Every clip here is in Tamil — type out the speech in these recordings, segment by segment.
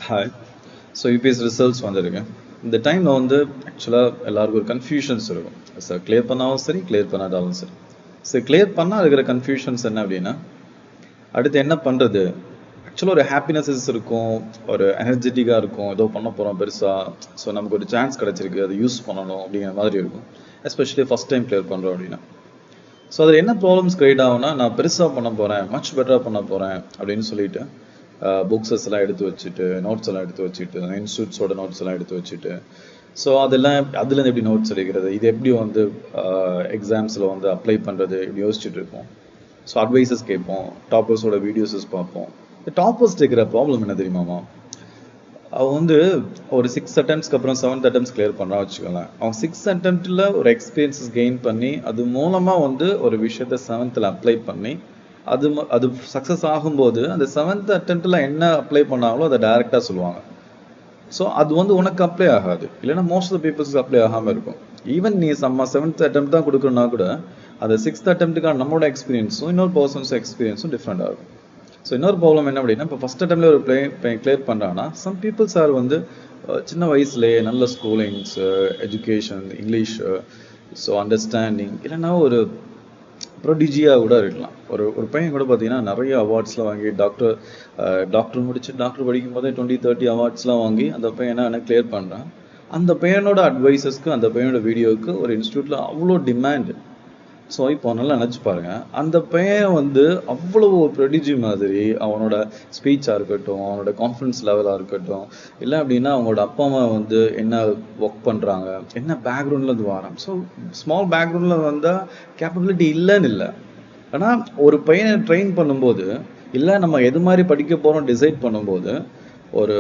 ஹாய். ஸோ யூபிஎஸ் ரிசல்ட்ஸ் வந்திருக்கு. இந்த டைமில் வந்து ஆக்சுவலாக எல்லாருக்கும் ஒரு கன்ஃபியூஷன்ஸ் இருக்கும். சார் கிளியர் பண்ணாலும் சரி, கிளியர் பண்ணாதாலும் சரி. ஸோ கிளியர் பண்ணால் இருக்கிற கன்ஃபியூஷன்ஸ் என்ன அப்படின்னா, அடுத்து என்ன பண்ணுறது? ஆக்சுவலாக ஒரு ஹாப்பினஸஸ் இருக்கும், ஒரு எனர்ஜெட்டிக்காக இருக்கும், ஏதோ பண்ண போகிறோம் பெருசாக. ஸோ நமக்கு ஒரு சான்ஸ் கிடச்சிருக்கு, அதை யூஸ் பண்ணணும் அப்படிங்கிற மாதிரி இருக்கும். எஸ்பெஷலி ஃபஸ்ட் டைம் கிளியர் பண்ணுறோம் அப்படின்னா. ஸோ அதில் என்ன ப்ராப்ளம்ஸ் கிரியேட் ஆகும்னா, நான் பெருசாக பண்ண போகிறேன், மச் பெட்டராக பண்ண போகிறேன் அப்படின்னு சொல்லிட்டு புக்ஸஸ் எல்லாம் எடுத்து வச்சுட்டு, நோட்ஸ் எல்லாம் எடுத்து வச்சுட்டு, இன்ஸ்டியூட்ஸோட நோட்ஸ் எல்லாம் எடுத்து வச்சுட்டு, ஸோ அதெல்லாம் அதுலேருந்து எப்படி நோட்ஸ் எடுக்கிறது, இது எப்படி வந்து எக்ஸாம்ஸில் வந்து அப்ளை பண்ணுறது இப்படி யோசிச்சுட்டு இருப்போம். ஸோ அட்வைசஸ் கேட்போம், டாப்பர்ஸோட வீடியோஸஸ் பார்ப்போம். இந்த டாப்பர்ஸ் இருக்கிற ப்ராப்ளம் என்ன தெரியுமாமா? அவன் வந்து ஒரு 6 அட்டெம்ப்ட்ஸ்க்கு அப்புறம் 7th அட்டெம்ப்ட்ஸ் கிளியர் பண்ணுறான் வச்சுக்கோங்களேன். அவன் 6 அட்டெம்ப்டில் ஒரு எக்ஸ்பீரியன்ஸஸ் கெயின் பண்ணி, அது மூலமாக வந்து ஒரு விஷயத்த 7th அப்ளை பண்ணி, அது சக்ஸஸ் ஆகும்போது அந்த 7th அட்டெம்ப்டில் என்ன அப்ளை பண்ணாங்களோ அதை டைரெக்டாக சொல்லுவாங்க. ஸோ அது வந்து உனக்கு அப்ளை ஆகாது, இல்லைன்னா மோஸ்ட் ஆஃப் பீப்புள்ஸ்க்கு அப்ளை ஆகாமல் இருக்கும். ஈவன் நீ 7th அட்டெம்ப்ட் தான் கொடுக்கணும்னா கூட அந்த 6th அட்டெம்ப்ட்டுக்கான நம்மளோட எக்ஸ்பீரியன்ஸும் இன்னொரு பர்சன்ஸ் எக்ஸ்பீரியன்ஸும் டிஃப்ரெண்டாக இருக்கும். ஸோ இன்னொரு ப்ராப்ளம் என்ன அப்படின்னா, இப்போ ஃபஸ்ட் அட்டெம்ப்ட்ல ஒரு கிளியர் பண்ணுறாங்கன்னா, சம் பீப்புள்ஸ் ஆர் வந்து சின்ன வயசுலேயே நல்ல schoolings, education, English, so understanding, இல்லைன்னா ஒரு ப்ரொடிஜியாக கூட இருக்கலாம். ஒரு பையன் கூட பார்த்தீங்கன்னா நிறைய அவார்ட்ஸ்லாம் வாங்கி டாக்டர் முடிச்சு டாக்டர் படிக்கும் போதே 20-30 அவார்ட்ஸ்லாம் வாங்கி அந்த பையன் என்ன கிளியர் பண்ணுறான். அந்த பையனோட அட்வைசஸ்க்கு, அந்த பையனோட வீடியோவுக்கு ஒரு இன்ஸ்டியூட்டில் அவ்வளோ டிமாண்டு. ஸோ இப்போ நல்லா நினச்சி பாருங்க, அந்த பையன் வந்து அவ்வளோ ப்ரொடிஜி மாதிரி அவனோட ஸ்பீச்சாக இருக்கட்டும், அவனோட கான்ஃபிடன்ஸ் லெவலாக இருக்கட்டும், இல்லை அப்படின்னா அவங்களோட அப்பா அம்மா வந்து என்ன ஒர்க் பண்ணுறாங்க, என்ன பேக்ரவுண்ட்லேருந்து வரான். ஸோ ஸ்மால் பேக்ரவுண்டில் வந்தால் கேப்பபிலிட்டி இல்லைன்னு இல்லை. ஆனால் ஒரு பையனை ட்ரெயின் பண்ணும்போது, இல்லை நம்ம எது மாதிரி படிக்க போகிறோம் டிசைட் பண்ணும்போது, ஒரு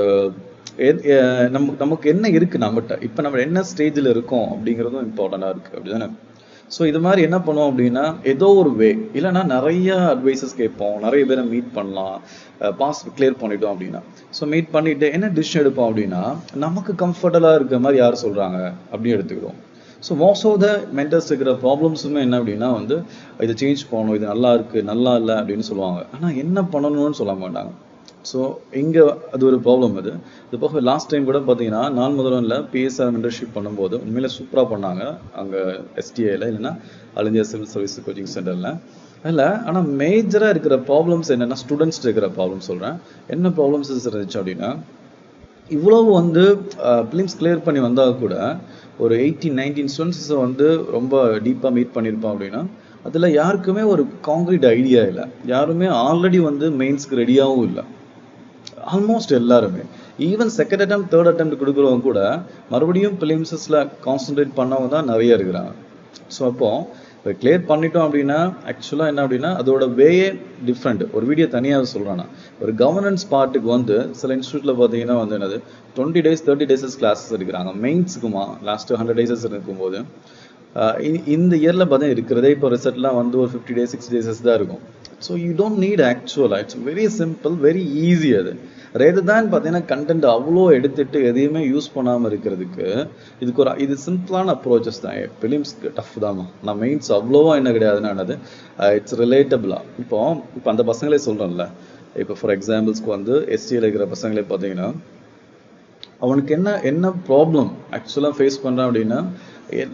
நமக்கு என்ன இருக்குது நம்மகிட்ட, இப்போ நம்ம என்ன ஸ்டேஜில் இருக்கோம் அப்படிங்கிறதும் இம்பார்ட்டண்ட்டாக இருக்குது. அப்படி தானே? ஸோ இது மாதிரி என்ன பண்ணுவோம் அப்படின்னா, ஏதோ ஒரு வே, இல்லைன்னா நிறைய அட்வைசஸ் கேட்போம், நிறைய பேரை மீட் பண்ணலாம். பாஸ் கிளியர் பண்ணிட்டோம் அப்படின்னா, ஸோ மீட் பண்ணிட்டு என்ன டிசிஷன் எடுப்போம் அப்படின்னா, நமக்கு கம்ஃபர்டபுளாக இருக்கிற மாதிரி யார் சொல்கிறாங்க அப்படின்னு எடுத்துக்கிறோம். So most of the mentors இருக்கிற ப்ராப்ளம்ஸுமே என்ன அப்படின்னா வந்து, இதை சேஞ்ச் பண்ணணும், இது நல்லா இருக்குது, நல்லா இல்லை அப்படின்னு சொல்லுவாங்க. ஆனால் என்ன பண்ணணும்னு சொல்ல மாட்டாங்க. ஸோ இங்கே அது ஒரு ப்ராப்ளம். இது போக லாஸ்ட் டைம் கூட பார்த்தீங்கன்னா, நான் முதல்ல பிஎஸ்ஆர் மென்டர்ஷிப் பண்ணும்போது உண்மையிலே சூப்பராக பண்ணாங்க அங்கே எஸ்டிஏல, இல்லைன்னா all India civil service coaching சென்டரில். அதில் ஆனால் மேஜராக இருக்கிற ப்ராப்ளம்ஸ் என்னென்னா, ஸ்டூடெண்ட்ஸ் இருக்கிற ப்ராப்ளம் சொல்கிறேன். என்ன ப்ராப்ளம்ஸ் இருந்துச்சு அப்படின்னா, இவ்வளவு வந்து ஃபிலிம்ஸ் கிளியர் பண்ணி வந்தால் கூட ஒரு 18-19 ஸ்டூடெண்ட்ஸை வந்து ரொம்ப டீப்பாக மீட் பண்ணியிருப்போம் அப்படின்னா, அதில் யாருக்குமே ஒரு கான்க்ரீட் ஐடியா இல்லை. யாருமே ஆல்ரெடி வந்து மெயின்ஸ்க்கு ரெடியாகவும் இல்லை. ஆல்மோஸ்ட் எல்லாருமே even second attempt, third attempt கொடுக்குறவங்க கூட மறுபடியும் பிலிம்ஸஸில் கான்சன்ட்ரேட் பண்ணவங்க தான் நிறைய இருக்கிறாங்க. ஸோ அப்போ இப்போ கிளியர் பண்ணிட்டோம் அப்படின்னா ஆக்சுவலாக என்ன அப்படின்னா, அதோட வேயே டிஃப்ரெண்ட். ஒரு வீடியோ தனியாக சொல்கிறேன்னா, ஒரு கவர்னன்ஸ் பார்ட்டுக்கு வந்து சில இன்ஸ்டியூட்டில் பார்த்தீங்கன்னா வந்து என்னது 20 days 30 days கிளாஸஸ் எடுக்கிறாங்க. மெயின்ஸுக்குமா லாஸ்ட்டு 100 days இருக்கும்போது, இந்த இயரில் பார்த்தீங்கன்னா இருக்கிறதே இப்போ ரிசல்ட்லாம் வந்து ஒரு 50 days 60 days தான் இருக்கும். ஸோ யூ டோன்ட் நீட் ஆக்சுவலாக, it's very simple, very easy. அது ரேதர் தான் பார்த்தீங்கன்னா கண்டென்ட் அவ்வளோ எடுத்துட்டு எதையுமே யூஸ் பண்ணாமல் இருக்கிறதுக்கு இது சிம்பிளான அப்ரோச்சஸ் தான். ஃபிலிம்ஸ்க்கு டஃப் தாம்மா, நான் மெயின்ஸ் அவ்வளோவா என்ன கிடையாதுன்னு இட்ஸ் ரிலேட்டபிளா. இப்போ அந்த பசங்களே சொல்கிறேன்ல, இப்போ ஃபார் எக்ஸாம்பிள்ஸ்க்கு வந்து எஸ்டியில் இருக்கிற பசங்களே பார்த்தீங்கன்னா, அவனுக்கு என்ன ப்ராப்ளம் ஆக்சுவலாக ஃபேஸ் பண்ணுறான் அப்படின்னா,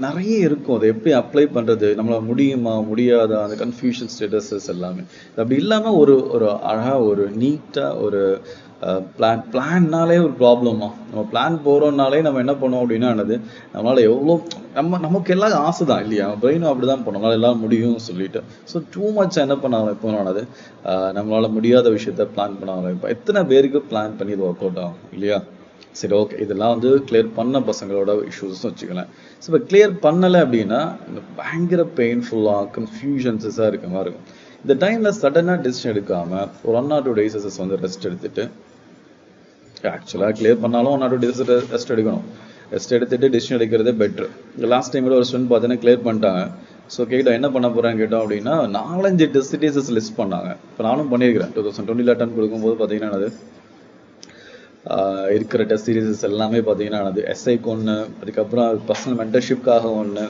நிறைய இருக்கும். அதை எப்படி அப்ளை பண்ணுறது, நம்மளால் முடியுமா முடியாதா, அந்த கன்ஃபியூஷன் ஸ்டேட்டஸஸ் எல்லாமே. அப்படி இல்லாமல் ஒரு அழகாக ஒரு நீட்டாக ஒரு பிளான்னாலே ஒரு ப்ராப்ளமா. நம்ம பிளான் போகிறோம்னாலே நம்ம என்ன பண்ணுவோம் அப்படின்னா, நம்மளால் எவ்வளோ நமக்கு எல்லாம் ஆசை தான் இல்லையா, பிரெயினும் அப்படி தான் பண்ணோம், நம்மளால் எல்லாம் முடியும்னு சொல்லிட்டு. ஸோ டூ மச் என்ன பண்ண ஆரம்பிப்போம், நம்மளால் முடியாத விஷயத்த பிளான் பண்ண ஆரம்பிப்போம். எத்தனை பேருக்கு பிளான் பண்ணி இது ஒர்க் அவுட் ஆகும் இல்லையா? சரி, ஓகே, இதெல்லாம் வந்து கிளியர் பண்ண பசங்களோட இஷ்யூஸ்ன்னு வச்சுக்கலாம். ஸோ இப்போ கிளியர் பண்ணலை அப்படின்னா பயங்கர பெயின்ஃபுல்லாக கன்ஃபியூஷன்ஸாக இருக்க மாதிரி இருக்கும். இந்த டைமில் சடனாக டெசிஷன் எடுக்காமல் ஒரு 1 or 2 days வந்து ரெஸ்ட் எடுத்துட்டு, ஆக்சுவலாக கிளியர் பண்ணாலும் 1 or 2 days ரெஸ்ட் எடுக்கணும். ரெஸ்ட் எடுத்துட்டு டெசிஷன் எடுக்கிறதே பெட்ரு. லாஸ்ட் டைம் கூட ஒரு ஸ்டூடெண்ட் பார்த்தீங்கன்னா கிளியர் பண்ணிட்டாங்க. ஸோ கேட்டோம் என்ன பண்ண போகிறேன்னு கேட்டோம் அப்படின்னா, 4-5 டெஸ்ட் சீரிஸஸ் லிஸ்ட் பண்ணாங்க. இப்போ நானும் பண்ணியிருக்கிறேன். 2020 அட்டன் கொடுக்கும்போது பார்த்தீங்கன்னா இருக்கிற டெஸ்ட் சீரீஸஸ் எல்லாமே பார்த்தீங்கன்னா எஸ்ஐக்கு ஒன்று, அதுக்கப்புறம் பர்சனல் மென்டர்ஷிப்காக ஒன்று,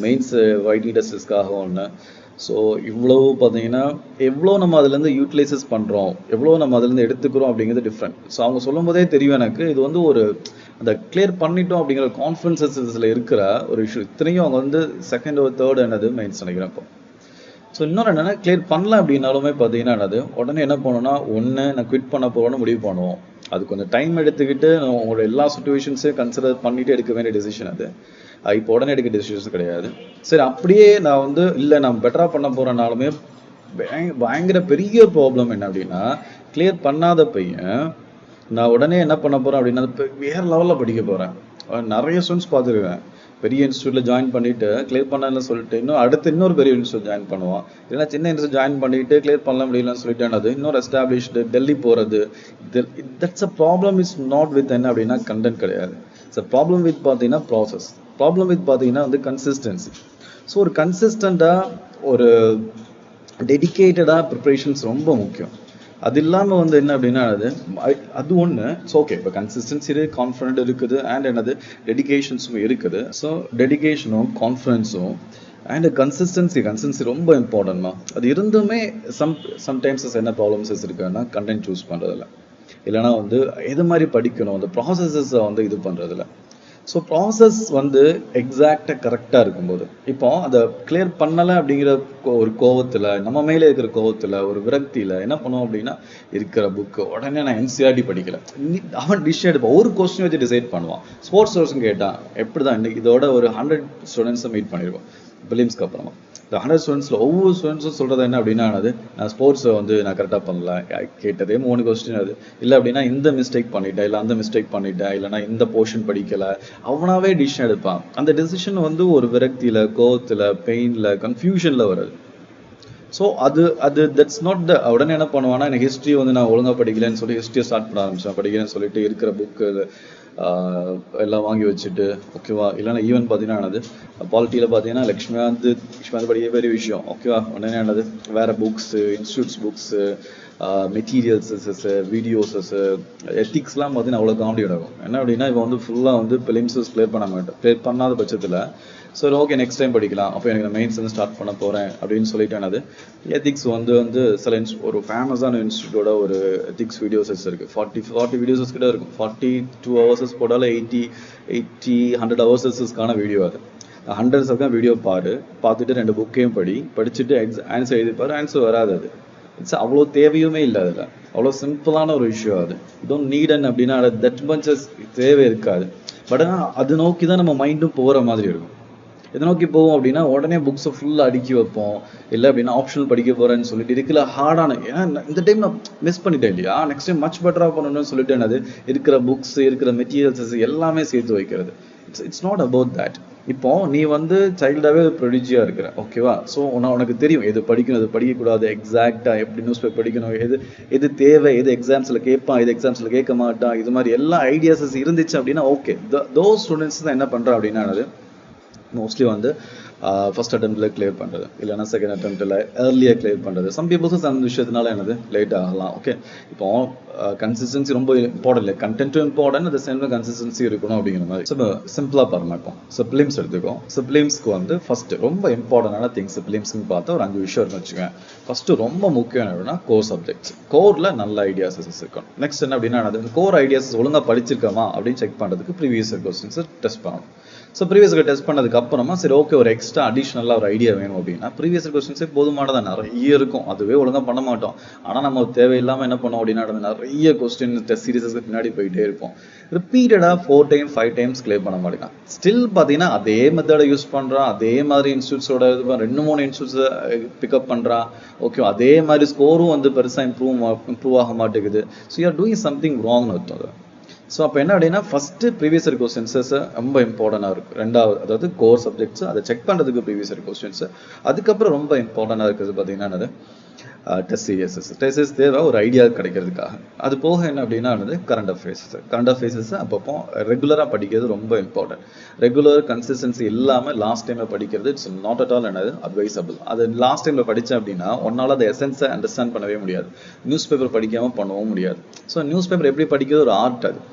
மெயின்ஸ் வைடி டெஸ்ட்ஸ்க்காக ஒன்று. ஸோ இவ்வளவு பார்த்தீங்கன்னா எவ்வளோ நம்ம அதுலேருந்து யூட்டிலைசஸ் பண்ணுறோம், எவ்வளோ நம்ம அதுலேருந்து எடுத்துக்கிறோம் அப்படிங்கிறது டிஃப்ரெண்ட். ஸோ அவங்க சொல்லும் போதே தெரியும் எனக்கு இது வந்து ஒரு அந்த கிளியர் பண்ணிட்டோம் அப்படிங்கிற கான்ஃபிடன்சஸில் இருக்கிற ஒரு இஷ்யூ. இத்தனையும் அவங்க வந்து செகண்ட் ஒரு தேர்ட் என்னது மெயின்ஸ் நினைக்கிறேன் இப்போ. ஸோ இன்னொரு என்னென்னா கிளியர் பண்ணல அப்படின்னாலுமே பார்த்தீங்கன்னா என்னது உடனே என்ன பண்ணணும்னா ஒன்று நான் குவிட் பண்ண போகிறோன்னு முடிவு பண்ணுவோம். அது கொஞ்சம் டைம் எடுத்துக்கிட்டு உங்களோட எல்லா சுச்சுவேஷன்ஸையும் கன்சிடர் பண்ணிட்டு எடுக்க வேண்டிய டெசிஷன் அது. இப்போ உடனே எடுக்க டெசிஷன்ஸ் கிடையாது. சரி அப்படியே நான் வந்து இல்லை நான் பெட்டராக பண்ண போகிறனாலுமே பயங்கர பெரிய ப்ராப்ளம் என்ன அப்படின்னா கிளியர் பண்ணாத பையன் நான் உடனே என்ன பண்ண போகிறேன் அப்படின்னா வேறு லெவலில் படிக்க போகிறேன். நிறைய ஸ்டூடெண்ட்ஸ் பார்த்துருக்கேன். பெரிய இன்ஸ்டியூட்டில் ஜாயின் பண்ணிட்டு கிளியர் பண்ணலன்னு சொல்லிட்டு இன்னொரு பெரிய இன்ஸ்டியூட் ஜாயின் பண்ணுவான். இல்லைன்னா சின்ன இன்ஸ்டியூட் ஜாயின் பண்ணிட்டு கிளியர் பண்ண முடியலன்னு சொல்லிட்டு என்னது இன்னொரு எஸ்டாப்ளிஷ்டு டெல்லி போகிறது. That's a problem is not with என்ன அப்படின்னா கண்டென்ட் கிடையாது. இட்ஸ் அ ப்ராப்ளம் வித் பார்த்தீங்கன்னா ப்ராசஸ். ப்ராப்ளம் வித் பார்த்தீங்கன்னா வந்து கன்சிஸ்டன்சி. ஸோ ஒரு கன்சிஸ்டண்ட்டாக ஒரு டெடிக்கேட்டடாக ப்ரிப்ரேஷன்ஸ் ரொம்ப முக்கியம். அது இல்லாமல் வந்து என்ன அப்படின்னா அது ஒன்று. ஸோ ஓகே இப்போ கன்சிஸ்டன்சி இருக்குது, கான்ஃபிடென்ட் இருக்குது, அண்ட் என்னது டெடிக்கேஷன்ஸும் இருக்குது. ஸோ டெடிக்கேஷனும் கான்ஃபிடென்ஸும் அண்ட் கன்சிஸ்டன்சி ரொம்ப இம்பார்ட்டன்ட்மா. அது இருந்துமே சம்டைம்ஸ் என்ன ப்ராப்ளம்ஸ் இருக்குன்னா கண்டென்ட் சூஸ் பண்ணுறதில்ல, இல்லைனா வந்து எது மாதிரி படிக்கணும் அந்த ப்ராசஸஸை வந்து இது பண்ணுறதில்ல. ஸோ ப்ராசஸ் வந்து எக்ஸாக்டாக கரெக்டாக இருக்கும்போது இப்போ அதை கிளியர் பண்ணலை அப்படிங்கிற ஒரு கோவத்தில், நம்ம மேலே இருக்கிற கோவத்தில், ஒரு விரக்தியில் என்ன பண்ணுவோம் அப்படின்னா இருக்கிற புக்கு உடனே நான் என்சிஆர்டி படிக்கலை அவன் டிசிஷன் எடுப்பான். ஒரு கொஸ்டின் வச்சு டிசைட் பண்ணுவான். ஸ்போர்ட்ஸ் கோர்ஸ்னு கேட்டான் எப்படி தான் இன்னைக்கு இதோட ஒரு 100 ஸ்டூடெண்ட்ஸை மீட் பண்ணிடுவோம் பிலிம்ஸ்க்கு அப்புறமா. இந்த 100 ஸ்டூடெண்ட்ஸில் ஒவ்வொரு ஸ்டூடெண்ட்ஸும் சொல்கிறது என்ன அப்படின்னா நான் ஸ்போர்ட்ஸை வந்து நான் கரெக்டாக பண்ணல, கேட்டதே 3 கொஸ்டின் அது இல்லை அப்படின்னா இந்த மிஸ்டேக் பண்ணிட்டேன், இல்லை அந்த மிஸ்டேக் பண்ணிட்டேன், இல்லைனா இந்த போர்ஷன் படிக்கலை, அவனாவே டிசிஷன் எடுப்பான். அந்த டெசிஷன் வந்து ஒரு விரக்தியில், கோவத்தில், பெயினில், கன்ஃபியூஷனில் வருது. ஸோ அது தட்ஸ் நாட் த. உடனே என்ன பண்ணுவான்னா எனக்கு ஹிஸ்ட்ரி வந்து நான் ஒழுங்காக படிக்கலன்னு சொல்லி ஹிஸ்ட்ரியை ஸ்டார்ட் பண்ண ஆரம்பிச்சேன். படிக்கிறேன்னு சொல்லிட்டு இருக்கிற புக்கு எல்லாம் வாங்கி வச்சுட்டு ஓகேவா. இல்லைன்னா ஈவன் பார்த்தீங்கன்னா பாலிட்டியில் பார்த்தீங்கன்னா லக்ஷ்மிகாந்த் படிக்க பெரிய விஷயம் ஓகேவா. உடனே என்னது வேறு புக்ஸு, இன்ஸ்டியூட்ஸ் புக்ஸு, மெட்டீரியல்ஸஸு, வீடியோஸஸு, எத்திக்ஸ்லாம் பார்த்தீங்கன்னா அவ்வளோ காமெடி நடக்கும். என்ன அப்படின்னா இப்போ வந்து ஃபுல்லாக வந்து பிலிம்ஸஸ் கிளியர் பண்ணாத பட்சத்தில் சரி ஓகே நெக்ஸ்ட் டைம் படிக்கலாம், அப்போ எனக்கு மெயின்ஸ் வந்து ஸ்டார்ட் பண்ண போகிறேன் அப்படின்னு சொல்லிட்டு எத்திக்ஸ் வந்து சில ஒரு ஃபேமஸான இன்ஸ்டியூட்டோட ஒரு எத்திக்ஸ் வீடியோஸஸ் இருக்குது. 40 வீடியோஸஸ் கிட்ட இருக்கும். 42 ஹவர்ஸஸ் போட்டாலும் 100 ஹவர்ஸஸ்க்கான வீடியோ. அது 100 செகண்ட் வீடியோ பார்த்துட்டு 2 புக்கையும் படிச்சுட்டு ஆன்சர் எழுதிப்பாரு. ஆன்சர் வராது. அது இட்ஸ் அவ்வளோ தேவையுமே இல்லை. அதில் அவ்வளோ சிம்பிளான ஒரு விஷயம். அது டோன்ட் நீட் அண்ட் அப்படின்னா தட் மச்சஸ் தேவை இருக்காது. பட் ஆனால் அது நோக்கி தான் நம்ம மைண்டும் போகிற மாதிரி இருக்கும். எதை நோக்கி போவோம் அப்படின்னா உடனே புக்ஸை ஃபுல்லாக அடுக்கி வைப்போம். இல்லை அப்படின்னா ஆப்ஷனல் படிக்க போகிறேன்னு சொல்லிட்டு இதுக்குள்ள ஹார்டான ஏன்னா இந்த டைம் நான் மிஸ் பண்ணிட்டேன் இல்லையா, நெக்ஸ்ட் டைம் மச் பெட்டராக பண்ணணும்னு சொல்லிட்டு இருக்கிற புக்ஸ், இருக்கிற மெட்டீரியல்ஸஸ் எல்லாமே சேர்த்து வைக்கிறது. It's not about that. இப்போ நீ வந்து சைல்டாகவே ப்ரொடிஜியாக இருக்கிற ஓகேவா. ஸோ உனக்கு தெரியும் எது படிக்கணும், எது படிக்கக்கூடாது, எக்ஸாக்டாக எப்படி நியூஸ் பேப்பர் படிக்கணும், எது தேவை, எது எக்ஸாம்ஸில் கேட்பான், எது எக்ஸாம்ஸில் கேட்க மாட்டான், இது மாதிரி எல்லா ஐடியாஸஸ் இருந்துச்சு அப்படின்னா ஓகே. தோஸ் ஸ்டூடெண்ட்ஸ் தான் என்ன பண்ணுறா அப்படின்னா மோஸ்ட்லி வந்து ஃபர்ஸ்ட் அட்டெம்ப்ட்ல கிளியர் பண்ணுறது, இல்லைன்னா செகண்ட் அட்டெம்ப்ட்ல ஏர்லியாக கிளியர் பண்ணுறது. சம் பீப்புள்ஸ் அந்த விஷயத்தினால லேட் ஆகலாம். ஓகே இப்போ கன்சிஸ்டன்சி ரொம்ப இம்பார்ட்டன்ட் இல்லை, கண்டென்ட்டும் இம்பார்ட்டன்ட், அந்த சேம் கன்சிஸ்டன்சி இருக்கணும் அப்படிங்கிற மாதிரி. ஸோ சிம்பிளாக பாருங்க. இப்போ பிலிம்ஸ் எடுத்துக்கோ. ஸோ பிலிம்ஸ்க்கு வந்து ஃபர்ஸ்ட் ரொம்ப இம்பார்ட்டன்டான திங்ஸ் பிலிம்ஸ்ன்னு பார்த்தா ஒரு 5 விஷயம் இருக்குன்னு வச்சுக்கோங்க. ஃபர்ஸ்ட் ரொம்ப முக்கியம் என்னன்னா கோர் சப்ஜெக்ட்ஸ். கோரில் நல்ல ஐடியாஸஸ் இருக்கணும். நெக்ஸ்ட் என்ன அப்படின்னா கோர் ஐடியாஸ் ஒழுங்காக படிச்சிருக்கோமா அப்படின்னு செக் பண்ணுறதுக்கு ப்ரீவியஸ் இயர் கொஸ்டின்ஸ் டெஸ்ட் பண்ணணும். ஸோ ப்ரீவியஸ் இயர் டெஸ்ட் பண்ணதுக்கு அப்புறமா சரி ஓகே ஒரு எக்ஸ்ட்ரா அடிஷ்னலாக ஒரு ஐடியா வேணும் அப்படின்னா ப்ரீவியஸ் இயர் கொஸ்டின்ஸே போதுமானதான். நிறைய இருக்கும், அதுவே ஒழுங்காக பண்ண மாட்டோம். ஆனால் நம்ம தேவையில்லாமல் என்ன பண்ணோம் அப்படின்னா நிறைய கொஸ்டின் டெஸ்ட் சீரிஸஸ்க்கு பின்னாடி போயிட்டே இருப்போம். ரிப்பீட்டடாக 4 டைம் 5 டைம்ஸ் கிளியர் பண்ண மாட்டேங்கான். ஸ்டில் பார்த்தீங்கன்னா அதே மெத்தடை யூஸ் பண்ணுறான், அதே மாதிரி இன்ஸ்டியூட்ஸோட 2-3 இன்ஸ்டியூட்ஸை பிக்கப் பண்ணுறான். ஓகே அதே மாதிரி ஸ்கோரும் வந்து பெருசாக இம்ப்ரூவ் ஆக மாட்டேங்குது. So you are doing something ராங்னு அர்த்தம். ஸோ அப்போ என்ன அப்படின்னா ஃபஸ்ட்டு ப்ரீவியஸ் இயர் கொஸ்டின்ஸஸ் ரொம்ப இம்பார்ட்டண்டாக இருக்கும். ரெண்டாவது அதாவது கோர் சப்ஜெக்ட்ஸ் அதை செக் பண்ணுறதுக்கு ப்ரீவியஸ் இயர் கொஸ்டின்ஸ். அதுக்கப்புறம் ரொம்ப இம்பார்ட்டண்டாக இருக்கிறது பார்த்தீங்கன்னா டெஸ்ட் சீரியஸஸ் தேவை ஒரு ஐடியா கிடைக்கிறதுக்காக. அது போக என்ன அப்படின்னா கரண்ட் அஃபேர்ஸஸ் அப்பப்போ ரெகுலராக படிக்கிறது ரொம்ப இம்பார்ட்டன்ட். ரெகுலர் கன்சிஸ்டன்சி இல்லாமல் லாஸ்ட் டைமில் படிக்கிறது இட்ஸ் நாட் அட் ஆல் என்னது அட்வைசபிள். அது லாஸ்ட் டைமில் படித்தேன் அப்படின்னா ஒன்றால் அந்த எசன்ஸை அண்டர்ஸ்டாண்ட் பண்ணவே முடியாது. நியூஸ் பேப்பர் படிக்காமல் பண்ணவும் முடியாது. ஸோ நியூஸ் பேப்பர் எப்படி படிக்கிறது ஒரு ஆர்ட்.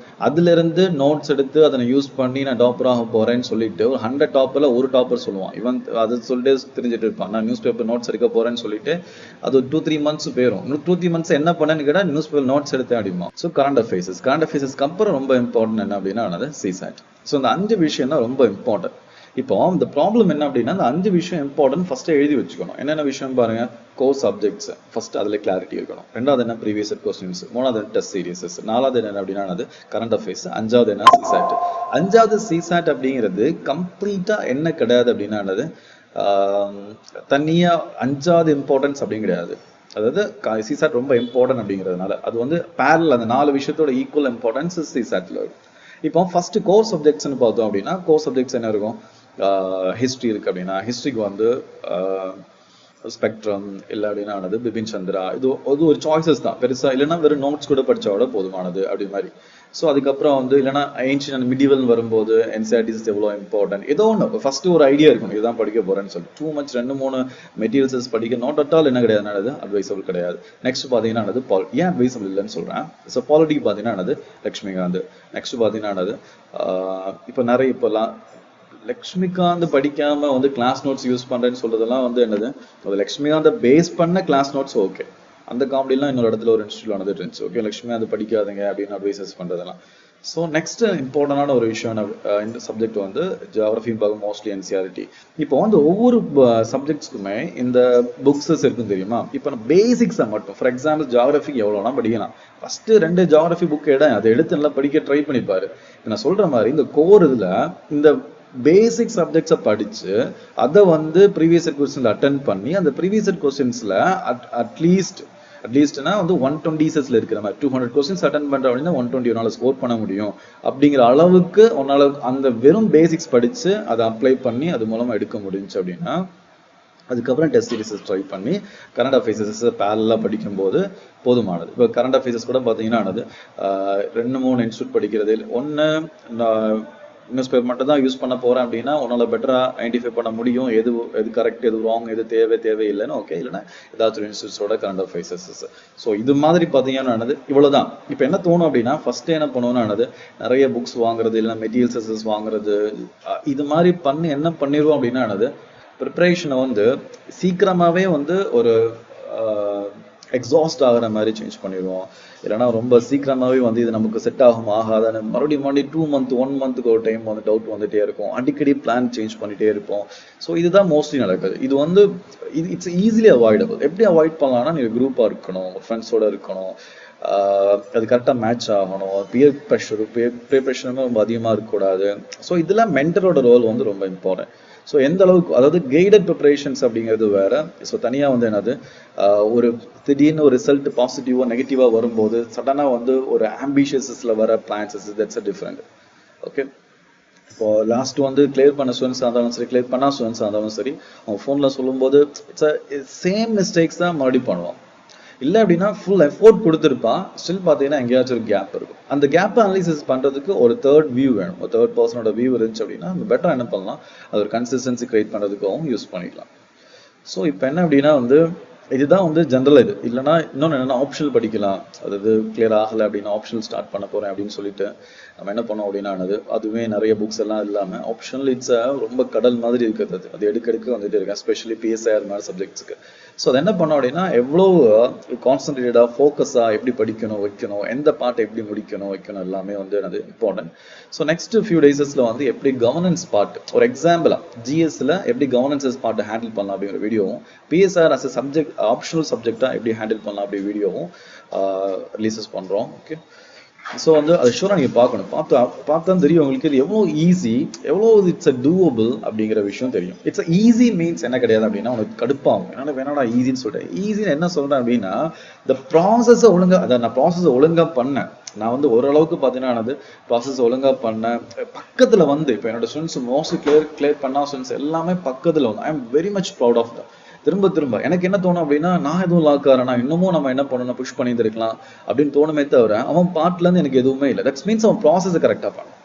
அதுலேருந்து நோட்ஸ் எடுத்து அதை யூஸ் பண்ணி நான் டாப்பர் ஆக போகிறேன்னு சொல்லிட்டு ஒரு 100 டாப்பரில் ஒரு டாப்பர் சொல்லுவான். இவன் அதை சொல்லிட்டு தெரிஞ்சுட்டு இருப்பான் நான் நியூஸ் பேப்பர் நோட்ஸ் எடுக்க போகிறேன்னு சொல்லிட்டு அது 2-3 மந்த்ஸ் போயிடும். 2-3 மந்த்ஸ் என்ன பண்ணேன்னு கேட்டால் நியூஸ் பேப்பர் நோட்ஸ் எடுத்தேன் அப்படிமா. ஸோ கரண்ட் அஃபேர்ஸஸ்க்கு அப்புறம் ரொம்ப இம்பார்ட்டன்ட் என்ன அப்படின்னா சிசாட். ஸோ இந்த 5 விஷயம் தான் ரொம்ப இம்பார்ட்டன்ட். இப்போ இந்த ப்ராப்ளம் என்ன அப்படின்னா அந்த 5 விஷயம் இம்பார்ட்டன்ட். ஃபர்ஸ்ட் எழுதி வச்சுக்கணும். என்னென்ன விஷயம் பாருங்க. கோர் சப்ஜெக்ட்ஸ் ஃபர்ஸ்ட் அதில் கிளாரிட்டி இருக்கணும். ரெண்டாவது என்ன ப்ரீவியஸ் கொஸ்டின்ஸ். மூணாவது டெஸ்ட் சீரியஸஸ். நாலாவது என்ன அப்படின்னா கரண்ட் அஃபேர்ஸ். அஞ்சாவது என்ன சிசாட். அஞ்சாவது சிசாட் அப்படிங்கிறது கம்ப்ளீட்டா என்ன கிடையாது அப்படின்னா தனியா அஞ்சாவது இம்பார்ட்டன்ஸ் அப்படின்னு கிடையாது. அதாவது சிசாட் ரொம்ப இம்பார்ட்டன்ட் அப்படிங்கிறதுனால அது பேரல் அந்த 4 விஷயத்தோட ஈக்குவல் இம்பார்ட்டன்ஸ் சிசாட்ல இருக்கும். இப்போ ஃபர்ஸ்ட் கோர் சப்ஜெக்ட்ஸ்னு பார்த்தோம் அப்படின்னா கோர் சப்ஜெக்ட்ஸ் என்ன இருக்கும். ஹிஸ்ட்ரி இருக்கு அப்படின்னா ஹிஸ்ட்ரிக்கு ஸ்பெக்ட்ரம் இல்லை அப்படின்னா பிபின் சந்திரா இது ஒரு சாய்ஸஸ் தான் பெருசா. இல்லைன்னா வெறும் நோட்ஸ் கூட படிச்சாவோட போதுமானது அப்படி மாதிரி. ஸோ அதுக்கப்புறம் இல்லைன்னா ஏன்ஷியன் அண்ட் மிடிவல் வரும்போது என்சிஆர்டிஸ் எவ்வளோ இம்பார்ட்டன்ட் ஏதோ ஒன்று ஃபர்ஸ்ட் ஒரு ஐடியா இருக்கணும் இதுதான் படிக்க போறேன்னு சொல்லி. டூ மச் 2-3 மெட்டீரியல்ஸ் படிக்க நாட் அட் ஆல் என்ன கிடையாது அட்வைசபிள் கிடையாது. நெக்ஸ்ட் பார்த்தீங்கன்னா ஏன் அட்வைசபிள் இல்லைன்னு சொல்றேன். ஸோ பாலிட்டிக் பார்த்தீங்கன்னா லட்சுமிகாந்த். நெக்ஸ்ட் பார்த்தீங்கன்னா இப்போ நிறைய இப்போலாம் லக்ஷ்மிகாந்த் படிக்காம கிளாஸ் நோட்ஸ் யூஸ் பண்றேன்னு சொல்றதெல்லாம் என்னது லக்ஷ்மிகாந்த் பேஸ் பண்ண கிளாஸ் நோட்ஸ் ஓகே. அந்த காமெடிலாம் இன்னொரு இடத்துல ஒரு இன்ஸ்டியூட் இருந்துச்சு. ஓகே லக்ஷ்மிகாந்த் படிக்காதீங்க அப்படின்னு அட்வைசஸ் பண்றதெல்லாம். ஸோ நெக்ஸ்ட் இம்பார்ட்டன்டான ஒரு விஷயம் இந்த சப்ஜெக்ட் ஜியோகிராஃபி பார்க்கும் மோஸ்ட்லி என்சிஆர்டி. இப்போ ஒவ்வொரு சப்ஜெக்ட்ஸ்க்குமே இந்த புக்ஸஸ் இருக்கும் தெரியுமா. இப்போ பேசிக்ஸை மட்டும் ஃபார் எக்ஸாம்பிள் ஜியோகிராஃபிக்கு எவ்வளோனா படிக்கலாம். ஃபர்ஸ்ட் 2 ஜியோகிராஃபி புக் அதை எடுத்து நல்லா படிக்க ட்ரை பண்ணிப்பாரு. நான் சொல்ற மாதிரி இந்த கோர் இதுல இந்த பேசிக் சப்ஜெக்ட்ஸை படிச்சு அதை ப்ரீவியஸ் கொஸ்டின்ல அட்டென்ட் பண்ணி அந்த ப்ரீவியஸ் கொஸ்டின்ஸ்ல அட்லீஸ்ட்னா 120 இருக்கிற மாதிரி 200 கொஸ்டின்ஸ் அட்டென்ட் பண்ற அப்படின்னா 120 உன்னால ஸ்கோர் பண்ண முடியும் அப்படிங்கிற அளவுக்கு உன்னால அந்த வெறும் பேசிக்ஸ் படிச்சு அதை அப்ளை பண்ணி அது மூலமா எடுக்க முடிஞ்சு அப்படின்னா அதுக்கப்புறம் டெஸ்ட் சீரிஸஸ் ட்ரை பண்ணி கரண்ட் அஃபேர்ஸஸ் பேரலா படிக்கும்போது போதுமானது. இப்போ கரண்ட் அஃபேர்ஸஸ் கூட பார்த்தீங்கன்னா 2-3 இன்ஸ்டியூட் படிக்கிறது ஒன்று நியூஸ் பேப்பர் மட்டும் தான் யூஸ் பண்ண போறேன் அப்படின்னா உன்னால பெட்டரா ஐடென்டிஃபை பண்ண முடியும் எது கரெக்ட் எது ராங் எது தேவையில்லைன்னு. ஓகே இல்லைன்னா ஏதாச்சும் இன்ஸ்டியூட்ஸோட கரண்ட் அஃபேர்ஸஸ். ஸோ இது மாதிரி பார்த்தீங்கன்னா இவ்வளவுதான். இப்போ என்ன தோணும் அப்படின்னா ஃபர்ஸ்ட் என்ன பண்ணுவோம்னா நிறைய புக்ஸ் வாங்குறது இல்லைன்னா மெட்டீரியல்ஸ் வாங்குறது இது மாதிரி பண்ணி என்ன பண்ணிடுவோம் அப்படின்னா ப்ரிப்பரேஷனை சீக்கிரமாவே ஒரு எக்ஸாஸ்ட் ஆகிற மாதிரி சேஞ்ச் பண்ணிடுவோம். இல்லைன்னா ரொம்ப சீக்கிரமாவே இது நமக்கு செட் ஆகும் ஆகாதான்னு மறுபடியும் 2 மந்த் 1 மந்த்துக்கு ஒரு டைம் டவுட் வந்துட்டே இருக்கும். அடிக்கடி பிளான் சேஞ்ச் பண்ணிட்டே இருப்போம். ஸோ இதுதான் மோஸ்ட்லி நடக்குது. இது இட்ஸ் ஈஸிலி அவாய்டபிள். எப்படி அவாய்ட் பண்ணலாம்னா நீங்க குரூப்பா இருக்கணும், ஃப்ரெண்ட்ஸோட இருக்கணும், அது கரெக்டாக மேட்ச் ஆகணும். பியர் ப்ரெஷரும் ரொம்ப அதிகமாக இருக்கக்கூடாது. ஸோ இதெல்லாம் மென்டரோட ரோல் ரொம்ப இம்பார்ட்டன்ட். ஸோ எந்த அளவுக்கு அதாவது கைடட் ப்ரிப்பரேஷன்ஸ் அப்படிங்கிறது வேற. ஸோ தனியாக என்னது ஒரு திடீர்னு ஒரு ரிசல்ட் பாசிட்டிவா நெகட்டிவா வரும்போது சடனாக ஒரு ஆம்பிஷியஸஸ்ல வர பிளான்ஸ் தட்ஸ் டிஃப்ரெண்ட். ஓகே இப்போ லாஸ்ட் கிளியர் பண்ண ஸ்டூடெண்ட்ஸ் இருந்தாலும் சரி கிளியர் பண்ணா ஸ்டூடெண்ட்ஸ் இருந்தாலும் சரி அவங்க ஃபோனில் சொல்லும்போது சேம் மிஸ்டேக்ஸ் தான் மறுபடியும் பண்ணுவோம். இல்லை அப்படின்னா ஃபுல் எஃபோர்ட் கொடுத்துருப்பான் ஸ்டில் பார்த்தீங்கன்னா எங்கேயாச்சும் ஒரு கேப் இருக்கும். அந்த கேப்பை அனலைசிஸ் பண்ணுறதுக்கு ஒரு தேர்ட் வியூ வேணும். ஒரு தேர்ட் பர்சனோட வியூ இருந்துச்சு அப்படின்னா நம்ம பெட்டராக என்ன பண்ணலாம் அது ஒரு கன்சிஸ்டன்சி கிரியேட் பண்ணுறதுக்கும் யூஸ் பண்ணிக்கலாம். ஸோ இப்போ என்ன அப்படின்னா இதுதான் ஜென்ரல். இது இல்லைன்னா இன்னொன்று என்னென்னா ஆப்ஷனல் படிக்கலாம். அதாவது கிளியர் ஆகலை அப்படின்னா ஆப்ஷனல் ஸ்டார்ட் பண்ண போகிறேன் அப்படின்னு சொல்லிட்டு நம்ம என்ன பண்ணோம் அப்படின்னா அதுவே நிறைய புக்ஸ் எல்லாம் இல்லாமல் ஆப்ஷனல் இட்ஸ் ரொம்ப கடல் மாதிரி இருக்கிறது. அது எடுக்க இருக்கு எஸ்பெஷலி பிஎஸ்ஐஆர் மாதிரி சப்ஜெக்ட்ஸுக்கு. ஸோ அதை என்ன பண்ணோம் அப்படின்னா எவ்வளோ கான்சன்ட்ரேட்டடாக ஃபோக்கஸாக எப்படி படிக்கணும் வைக்கணும் எந்த பார்ட்டை எப்படி முடிக்கணும் வைக்கணும் எல்லாமே அது இம்பார்ட்டன்ட். ஸோ நெக்ஸ்ட் ஃபியூ டேஸஸ்ல எப்படி கவர்னன்ஸ் பார்ட் ஒரு எக்ஸாம்பிளா ஜிஎஸ்ல எப்படி கவர்னன்ஸ் பார்ட்டை ஹேண்டில் பண்ணலாம் அப்படிங்கிற வீடியோவும் பிஎஸ்ஆர் அஸ் சப்ஜெக்ட் ஆப்ஷனல் சப்ஜெக்டா எப்படி ஹேண்டில் பண்ணலாம் அப்படி வீடியோவும் ரிலீசஸ் பண்றோம். ஓகே ஸோ அது ஷூரா நீங்க பார்க்கணும். பார்த்தா தெரியும் உங்களுக்கு இது எவ்வளோ ஈஸி எவ்வளோ இட்ஸ் டூவபிள் அப்படிங்கிற விஷயம் தெரியும். இட்ஸ் ஈஸி மீன்ஸ் என்ன கிடையாது அப்படின்னா உனக்கு கடுப்பாகும். என்னால வேணாடா ஈஸின்னு சொல்லிட்டேன். ஈஸின்னு என்ன சொல்றேன் அப்படின்னா இந்த ப்ராசஸை ஒழுங்கா அதை நான் ப்ராசஸை ஒழுங்கா பண்ணேன். நான் ஓரளவுக்கு பார்த்தீங்கன்னா ப்ராசஸ் ஒழுங்கா பண்ணேன். பக்கத்துல இப்போ என்னோட ஸ்டூடெண்ட்ஸ் மோஸ்ட்லி கிளியர் பண்ணா ஸ்டூடெண்ட்ஸ் எல்லாமே பக்கத்துல I am very much proud of that. திரும்ப திரும்ப எனக்கு என்ன தோணும் அப்படின்னா, நான் எதுவும் லாக் ஆறேனா, இன்னமும் நம்ம என்ன பண்ணணும், புஷ் பண்ணிட்டு இருக்கலாம் அப்படின்னு தோணுமே தவிர, அவன் பார்ட்ல இருந்து எனக்கு எதுவுமே இல்லை. தட்ஸ் மீன்ஸ் அவன் ப்ராசஸ் கரெக்டா பண்ணான்.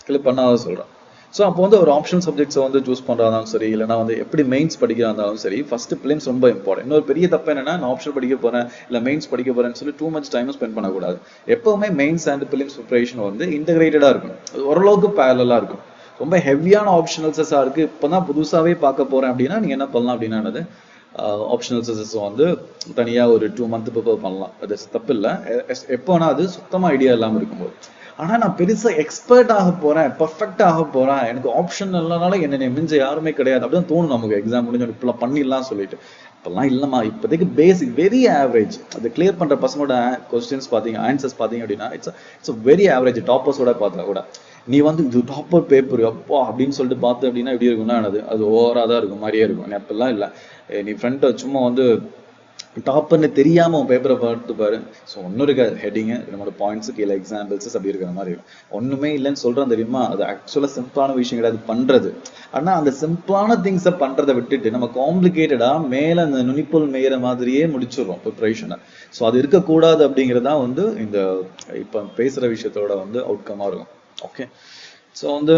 கிளிக் பண்ணாத சொல்றேன். ஸோ அப்போ வந்து ஒரு ஆப்ஷனல் சப்ஜெக்ட்ஸை வந்து சூஸ் பண்ணுறதாலும் சரி, இல்லைனா வந்து எப்படி மெயின்ஸ் படிக்கிறா இருந்தாலும் சரி, ஃபர்ஸ்ட் பிலிம்ஸ் ரொம்ப இம்பார்ட்டன்ட். இன்னொரு பெரிய தப்பு என்னன்னா, நான் ஆப்ஷனல் படிக்க போறேன் இல்லை மெயின்ஸ் படிக்க போறேன்னு சொல்லி டூ மச் டைம் ஸ்பெண்ட் பண்ணக்கூடாது. எப்பவுமே மெயின்ஸ் அண்ட் பிலிம்ஸ் ப்ரிப்பரேஷன் வந்து இன்டகிரேட்டடா இருக்கும், ஓரளவுக்கு பேரலா இருக்கும். ரொம்ப ஹெவியான ஆப்ஷனல்ஸா இருக்கு, இப்போதான் புதுசாவே பார்க்க போறேன் அப்படின்னா நீங்க என்ன பண்ணலாம் அப்படின்னா, ஆப்ஷனல்ஸஸ் வந்து தனியா ஒரு 2 month ப்ரிப்பேர் பண்ணலாம். அது தப்பு இல்லை. எப்போனா அது சுத்தமா ஐடியா இல்லாமல் இருக்கும்போது. ஆனா நான் பெருசா எக்ஸ்பர்ட் ஆக போறேன், பெர்ஃபெக்ட் ஆக போறேன், எனக்கு ஆப்ஷன் இல்லைனால என்ன மிஞ்ச யாருமே கிடையாது அப்படின்னு தோணும் நமக்கு. எக்ஸாம் முடிஞ்சு இப்பெல்லாம் பண்ணிடலாம் சொல்லிட்டு. இப்பெல்லாம் இல்லம்மா, இப்போதைக்கு பேசிக் வெரி ஆவரேஜ் அது கிளியர் பண்ற பசங்களோட கொஸ்டின்ஸ் பாத்தீங்க, ஆன்சர்ஸ் பாத்தீங்க அப்படின்னா இட்ஸ் வெரி ஆவரேஜ். டாப்பர்ஸோட பார்த்தா கூட நீ வந்து இது டாப்பர் பேப்பர் அப்பா அப்படின்னு சொல்லிட்டு பார்த்து அப்படின்னா எப்படி இருக்கும்னா அது ஓவரா தான் இருக்கும், மாதிரியே இருக்கும். அப்பெல்லாம் இல்லை, நீ ஃப்ரெண்ட் சும்மா வந்து டாப்பர்னு தெரியாம உன் பேப்பரை பார்த்து பாரு. ஸோ ஒன்றும் இருக்காது, ஹெட்டிங்கு நம்மளோட பாயிண்ட்ஸு கீழே எக்ஸாம்பிள்ஸ் அப்படி இருக்கிற மாதிரி இருக்கும். ஒண்ணுமே இல்லைன்னு சொல்றேன் தெரியுமா, அது ஆக்சுவலா சிம்பிளான விஷயம் கிடையாது பண்றது. ஆனா அந்த சிம்பிளான திங்ஸை பண்றதை விட்டுட்டு நம்ம காம்ப்ளிகேட்டடா மேல அந்த நுனிப்புல் மேயிற மாதிரியே முடிச்சிடுறோம் ப்ரிப்பரேஷனை. ஸோ அது இருக்கக்கூடாது அப்படிங்கிறதா வந்து இந்த இப்ப பேசுற விஷயத்தோட வந்து அவுட்கமா இருக்கும். ஓகே, ஸோ வந்து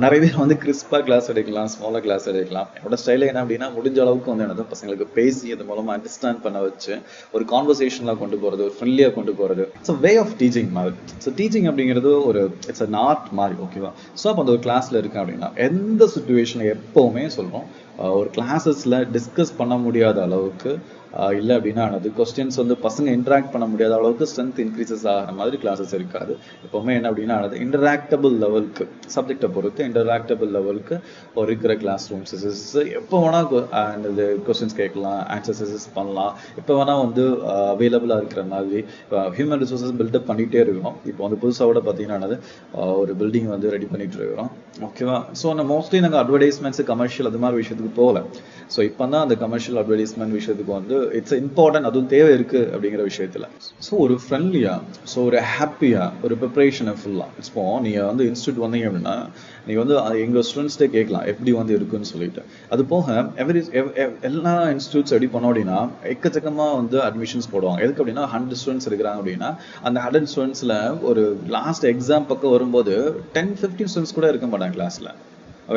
நிறைய பேர் வந்து கிறிஸ்பா கிளாஸ் எடுக்கலாம், ஸ்மாலாக கிளாஸ் எடுக்கலாம். என்னோட ஸ்டைல என்ன அப்படின்னா, முடிஞ்ச அளவுக்கு வந்து என்னது பசங்களுக்கு பேசி அது மூலமா அண்டர்ஸ்டாண்ட் பண்ண வச்சு ஒரு கான்வர்சேஷன்லாம் கொண்டு போறது, ஒரு ஃப்ரெண்ட்லியா கொண்டு போறது. இட்ஸ் வே ஆஃப் டீச்சிங் மாதிரி. ஸோ டீச்சிங் அப்படிங்கிறது ஒரு இட்ஸ் அன் ஆர்ட் மாதிரி. ஓகேவா? ஸோ அப்போ அந்த ஒரு கிளாஸ்ல இருக்கேன் அப்படின்னா எந்த சுச்சுவேஷன்ல எப்பவுமே சொல்றோம், ஒரு கிளாஸஸ்ல டிஸ்கஸ் பண்ண முடியாத அளவுக்கு இல்லை அப்படின்னா அது கொஸ்டின்ஸ் வந்து பசங்க இன்டராக்ட் பண்ண முடியாத அளவுக்கு ஸ்ட்ரென்த் இன்க்ரீசஸ் ஆகிற மாதிரி கிளாஸஸ் இருக்காது. எப்பவுமே என்ன அப்படின்னா அது இன்டராக்டபிள் லெவலுக்கு, சப்ஜெக்டை பொறுத்து இன்டராக்டபிள் லெவலுக்கு ஒரு இருக்கிற கிளாஸ் ரூம்ஸ் எப்போ வேணா இது கொஸ்டின்ஸ் கேட்கலாம், ஆன்சர்ஸ் பண்ணலாம், எப்போ வேணா வந்து அவைலபிளா இருக்கிற மாதிரி ஹியூமன் ரிசோர்ஸஸ் பில்டப் பண்ணிட்டே இருக்கணும். இப்போ வந்து புதுசாக கூட பார்த்தீங்கன்னா ஒரு பில்டிங் வந்து ரெடி பண்ணிட்டு இருக்கிறோம். ஓகேவா? ஸோ மோஸ்ட்லி நாங்கள் அட்வர்டைஸ்மெண்ட்ஸ், கமர்ஷியல் அது மாதிரி விஷயத்துக்கு போகல. ஸோ இப்போ தான் அந்த கமர்ஷியல் அட்வர்டைஸ்மெண்ட் விஷயத்துக்கு வந்து இட்ஸ் இம்பார்ட்டன்ட், அதுவும் தேவை இருக்கு அப்படிங்கிற விஷயத்துல. ஸோ ஒரு ஃப்ரெண்ட்லியா, ஸோ ஒரு ஹாப்பியா ஒரு ப்ரிப்பரேஷனை ஃபுல்லா இப்போ நீங்க வந்து இன்ஸ்டியூட் வந்தீங்க அப்படின்னா நீங்க வந்து எங்க ஸ்டூடெண்ட்ஸ்டே கேட்கலாம் எப்படி வந்து இருக்குன்னு சொல்லிட்டு. அது போக எல்லா இன்ஸ்டியூட்ஸ் எப்படி பண்ணோம் அப்படின்னா எக்கச்சக்கமா வந்து அட்மிஷன்ஸ் போடுவாங்க. எதுக்கு அப்படின்னா 100 ஸ்டூடெண்ட்ஸ் இருக்கிறாங்க அப்படின்னா அந்த 100 ஸ்டூடெண்ட்ஸ்ல ஒரு லாஸ்ட் எக்ஸாம் பக்கம் வரும்போது 10-15 ஸ்டூடெண்ட்ஸ் கூட இருக்க மாட்டாங்க கிளாஸ்ல.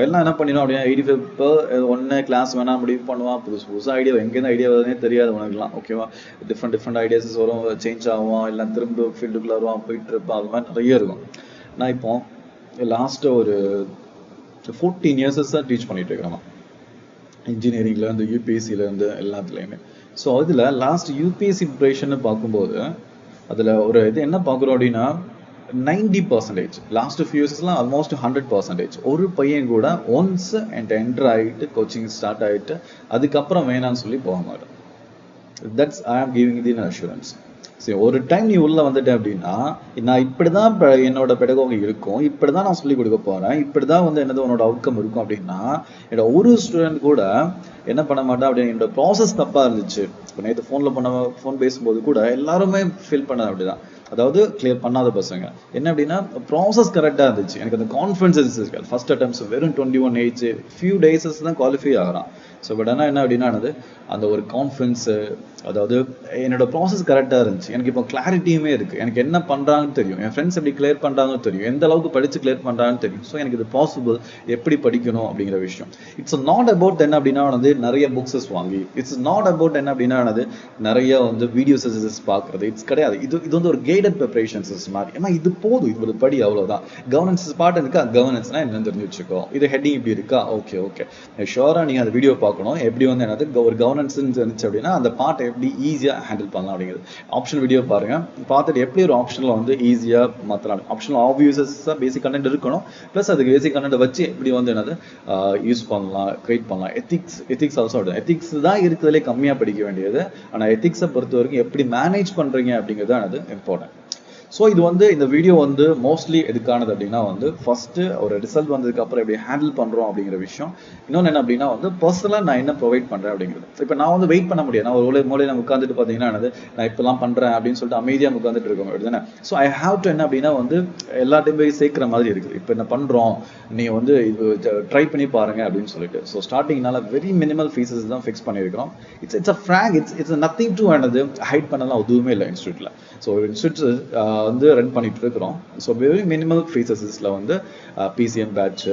எல்லாம் என்ன பண்ணிடும் அப்படின்னா 85 ஒன்று கிளாஸ் வேணா முடிவு பண்ணுவான். புதுசு ஐடியா எங்கேருந்து ஐடியா வருதுன்னே தெரியாது உனக்குலாம். ஓகேவா? டிஃப்ரெண்ட் ஐடியாஸ் வரும், சேஞ்ச் ஆகும், இல்லை திரும்ப ஃபீல்டுக்குள்ள வருவான், போயிட்டு இருப்பான். அது மாதிரி நிறைய இருக்கும். நான் இப்போ லாஸ்ட் ஒரு 14 years தான் டீச் பண்ணிட்டு இருக்கிறேன், இன்ஜினியரிங்ல இருந்து யூபிஎஸ்சில இருந்து எல்லாத்துலேயுமே. ஸோ அதில் லாஸ்ட் யூபிஎஸ்சி ப்ரிப்பரேஷன் பார்க்கும்போது அதில் ஒரு இது என்ன பார்க்குறோம் அப்படின்னா 90% லாஸ்ட் ஃபியூ இயர்ஸ்லாம் ஆல்மோஸ்ட் 100%. ஒரு பையன் கூட ஒன்ஸ் என்டர் ஆகிட்டு கோச்சிங் ஸ்டார்ட் ஆகிட்டு அதுக்கப்புறம் வேணான்னு சொல்லி போக மாட்டேன். தட்ஸ் ஐ ஆம் கிவிங் தி அஷூரன்ஸ். சரி, ஒரு டைம் நீ உள்ள வந்துட்ட அப்படின்னா நான் இப்படிதான் என்னோட பெடகாகி இருக்கும், இப்படிதான் நான் சொல்லி கொடுக்க போறேன், இப்படிதான் வந்து என்னது உன்னோட அவுட்கம் இருக்கும் அப்படின்னா என்னோட ஒரு ஸ்டூடெண்ட் கூட என்ன பண்ண மாட்டேன் அப்படின்னு என்னோட ப்ராசஸ் தப்பா இருந்துச்சு. இப்போ நேற்று ஃபோன் பேசும்போது கூட எல்லாருமே ஃபீல் பண்ணது அப்படிதான். அதாவது கிளியர் பண்ணாத பசங்க என்ன அப்படின்னா ப்ராசஸ் கரெக்டாக இருந்துச்சு, எனக்கு அந்த கான்ஃபிடன்ஸ் இருக்காது. ஃபர்ஸ்ட் அட்டெம்ப்ஸ் வெறும் 21 ஏஜ், ஃபியூ டேஸஸ் தான் குவாலிஃபை ஆகிறான். ஸோ பட் ஆனால் என்ன அப்படின்னா அந்த ஒரு கான்ஃபிடன்ஸு, அதாவது என்னோட ப்ராசஸ் கரெக்டாக இருந்துச்சு. எனக்கு இப்போ கிளாரிட்டியுமே இருக்குது, எனக்கு என்ன பண்ணுறாங்கன்னு தெரியும், என் ஃப்ரெண்ட்ஸ் எப்படி கிளியர் பண்ணுறாங்கன்னு தெரியும், எந்த அளவுக்கு படித்து கிளியர் பண்ணுறாங்கன்னு தெரியும். ஸோ எனக்கு இது பாசிபிள், எப்படி படிக்கணும் அப்படிங்கிற விஷயம். இட்ஸ் நாட் அபவுட் என்ன அப்படின்னா நிறைய புக்ஸஸ் வாங்கி, இட்ஸ் நாட் அபவுட் என்ன அப்படின்னா நிறைய வந்து வீடியோஸ் பார்க்குறது, இட்ஸ் கிடையாது. இது வந்து ஒரு கைடட் ப்ரிப்பரேஷன்ஸ் மாதிரி. ஏன்னா இது போதும், இது ஒரு படி, அவ்வளோதான். கவர்னன்ஸ் பார்ட் இருக்கா, கவர்னன்ஸ்னா என்னன்னு தெரிஞ்சு வச்சுக்கோ, இது ஹெட்டிங் இப்படி இருக்கா, ஓகே ஷோராக நீங்கள் அந்த வீடியோ பார்க்கணும். எப்படி வந்து ஒரு கவர்னன்ஸ் இருந்துச்சு அப்படின்னா அந்த பார்ட்டை எப்படி ஈஸியாக ஹேண்டில் பண்ணலாம் அப்படிங்கிறது. ஆப்ஷனல் வீடியோ பாருங்க, பார்த்துட்டு எப்படி ஒரு ஆப்ஷனில் வந்து ஈஸியாக மாற்றலாம். ஆப்ஷனல் ஆப்வியஸாக பேசிக் கண்டென்ட் இருக்கணும், ப்ளஸ் அதுக்கு பேசிக் கண்டென்ட் வச்சு எப்படி வந்து யூஸ் பண்ணலாம், கிரியேட் பண்ணலாம். Ethics also. எத்திக்ஸ் தான் இருக்கிறதுலே கம்மியாக படிக்க வேண்டியது. ஆனால் எத்திக்ஸை பொறுத்த வரைக்கும் எப்படி மேனேஜ் பண்ணுறீங்க அப்படிங்கிறது இம்பார்ட்டன்ட். ஸோ இது வந்து இந்த வீடியோ வந்து மோஸ்ட்லி எதுக்கானது அப்படின்னா வந்து ஃபர்ஸ்ட் ஒரு ரிசல்ட் வந்ததுக்கு அப்புறம் எப்படி ஹேண்டில் பண்றோம் அப்படிங்கிற விஷயம். இன்னொன்று என்ன அப்படின்னா வந்து பர்சனலா நான் என்ன ப்ரொவைட் பண்றேன் அப்படிங்கிறது. இப்போ நான் வந்து வெயிட் பண்ண முடியாது. நான் ஒரு மூலையில உட்காந்துட்டு பார்த்தீங்கன்னா என்னது நான் இப்பெல்லாம் பண்றேன் அப்படின்னு சொல்லிட்டு அமைதியா உட்காந்துட்டு இருக்கோம் அப்படிதானே. ஸோ ஐ ஹாவ் டு என்ன அப்படின்னா வந்து எல்லாத்தையும் போய் சேர்க்கிற மாதிரி இருக்குது. இப்போ என்ன பண்றோம், நீ வந்து இது ட்ரை பண்ணி பாருங்க அப்படின்னு சொல்லிட்டு. ஸோ ஸ்டார்டிங்னால வெரி மினிமல் ஃபீஸஸ் தான் ஃபிக்ஸ் பண்ணியிருக்கிறோம். It's a frank, it's nothing to என்னது ஹைட் பண்ணலாம் எதுவுமே இல்லை இன்ஸ்டியூட்ல. ஸோ இன்ஸ்டியூட் வந்து ரன் பண்ணிட்டு இருக்கிறோம். ஸோ வெரி மினிமல் ஃபீஸஸ்ல வந்து பிசிஎம் பேட்ச்,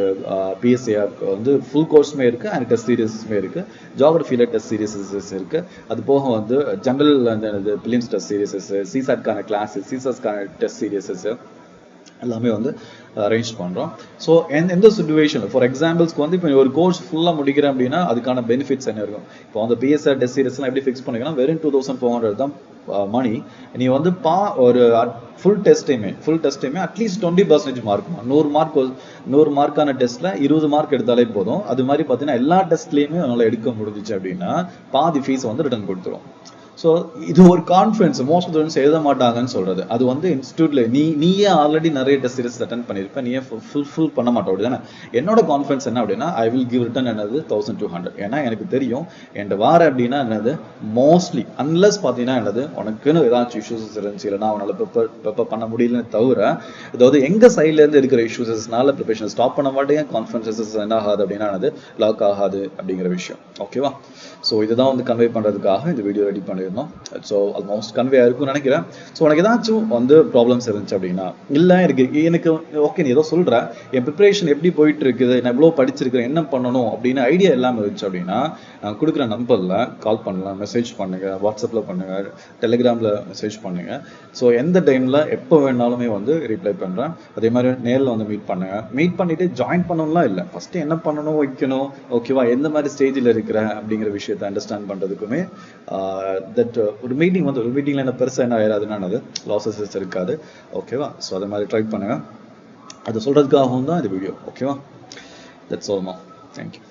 பிஎஸ்ஏஆர் வந்து ஃபுல் கோர்ஸுமே இருக்கு அண்ட் டெஸ்ட் சீரியஸுமே இருக்கு. ஜியோகிராஃபியில் டெஸ்ட் சீரியஸஸ் இருக்கு. அது போக வந்து ஜென்ரல் அந்த பிலிம்ஸ் டெஸ்ட் சீரியஸஸ், சிசாட்கான கிளாஸஸ், சிசாஸ்கான டெஸ்ட் சீரியஸஸ் எல்லாமே வந்து அரேஞ்ச் பண்ணுறோம். ஸோ எந்த சுச்சுவேஷன் ஃபார் எக்ஸாம்பிள்ஸ்க்கு வந்து இப்போ ஒரு கோர்ஸ் ஃபுல்லாக முடிக்கிறேன் அப்படின்னா அதுக்கான பெனிஃபிட்ஸ் என்ன இருக்கும். இப்போ அந்த பிஎஸ்ஆர் டெஸ்ட் சீரியஸ்லாம் எப்படி ஃபிக்ஸ் பண்ணிக்கலாம், வெறும் 2400 தான் மணி. நீ வந்து ஒரு ஃபுல் டெஸ்ட்டையுமே அட்லீஸ்ட் 20% மார்க், 100 மார்க்கான டெஸ்ட்ல 20 மார்க் எடுத்தாலே போதும். அது மாதிரி பார்த்தீங்கன்னா எல்லா டெஸ்ட்லையுமே அதனால எடுக்க முடிஞ்சிச்சு அப்படின்னா பாதி ஃபீஸ் வந்து ரிட்டர்ன் கொடுத்துரும். ஸோ இது ஒரு கான்ஃபிடன்ஸ், மோஸ்ட் ஸ்டூடெண்ட்ஸ் எழுத மாட்டாங்கன்னு சொல்றது. அது வந்து இன்ஸ்டியூட்ல நீயே ஆல்ரெடி நிறைய டெஸ்ட் சீரிஸ் அட்டென்ட் பண்ணியிருப்ப, நீயே ஃபுல் பண்ண மாட்டோம் அப்படிதானே. என்னோட கான்ஃபிடன்ஸ் என்ன அப்படின்னா ஐ வில் கிவ் ரிட்டர்ன் என்னது 1200. ஏன்னா எனக்கு தெரியும் என்கிட்ட வார அப்படின்னா என்னது மோஸ்ட்லி அன்லஸ் பார்த்தீங்கன்னா என்னது உனக்குன்னு ஏதாச்சும் இஷ்யூஸ் இருந்துச்சு, இல்லைனா அவனால ப்ரிப்பேர் பண்ண முடியலன்னு தவிர அதாவது எங்க சைட்ல இருந்து இருக்கிற இஷ்யூஸஸ்னால ப்ரிப்பரேஷன் ஸ்டாப் பண்ண மாட்டேன். கான்ஃபிடன்சஸ் என்ன ஆகாது அப்படின்னா என்னது லாக் ஆகாது அப்படிங்கிற விஷயம். ஓகேவா. ஸோ இதுதான் வந்து கன்வே பண்றதுக்காக இந்த வீடியோ ரெடி பண்ணிருந்தோம். ஸோ ஆல்மோஸ்ட் கன்வே ஆயிருக்கும்னு நினைக்கிறேன். ஸோ உனக்கு ஏதாச்சும் வந்து ப்ராப்ளம்ஸ் இருந்துச்சு அப்படின்னா, இல்லை எனக்கு ஓகே நீ ஏதோ சொல்ற, என் ப்ரிப்பரேஷன் எப்படி போயிட்டு இருக்குது, நான் எவ்வளோ படிச்சிருக்கிறேன், என்ன பண்ணணும் அப்படின்னு ஐடியா எல்லாம் இருந்துச்சு அப்படின்னா நான் கொடுக்குற நம்பர்ல கால் பண்ணலாம், மெசேஜ் பண்ணுங்க, வாட்ஸ்அப்ல பண்ணுங்க, டெலிகிராம்ல மெசேஜ் பண்ணுங்க. ஸோ எந்த டைம்ல எப்போ வேணாலுமே வந்து ரிப்ளை பண்றேன். அதே மாதிரி நேரில் வந்து மீட் பண்ணிட்டு ஜாயின் பண்ணணும்லாம் இல்லை, ஃபர்ஸ்ட் என்ன பண்ணணும் வைக்கணும், ஓகேவா, எந்த மாதிரி ஸ்டேஜில் இருக்கிற அப்படிங்கிற விஷயத்தை அண்டர்ஸ்டாண்ட் பண்றதுக்குமே ஒரு மீட்டிங்ல என்ன பெருசா என்ன ஆயிராதுன்னு லாசஸ் இருக்காது. ஓகேவா. ஸோ அதை மாதிரி ட்ரை பண்ணுங்க. அது சொல்றதுக்காகவும் தான் இந்த வீடியோ. ஓகேவா. தட்ஸ் ஆல் மா. தேங்க்யூ.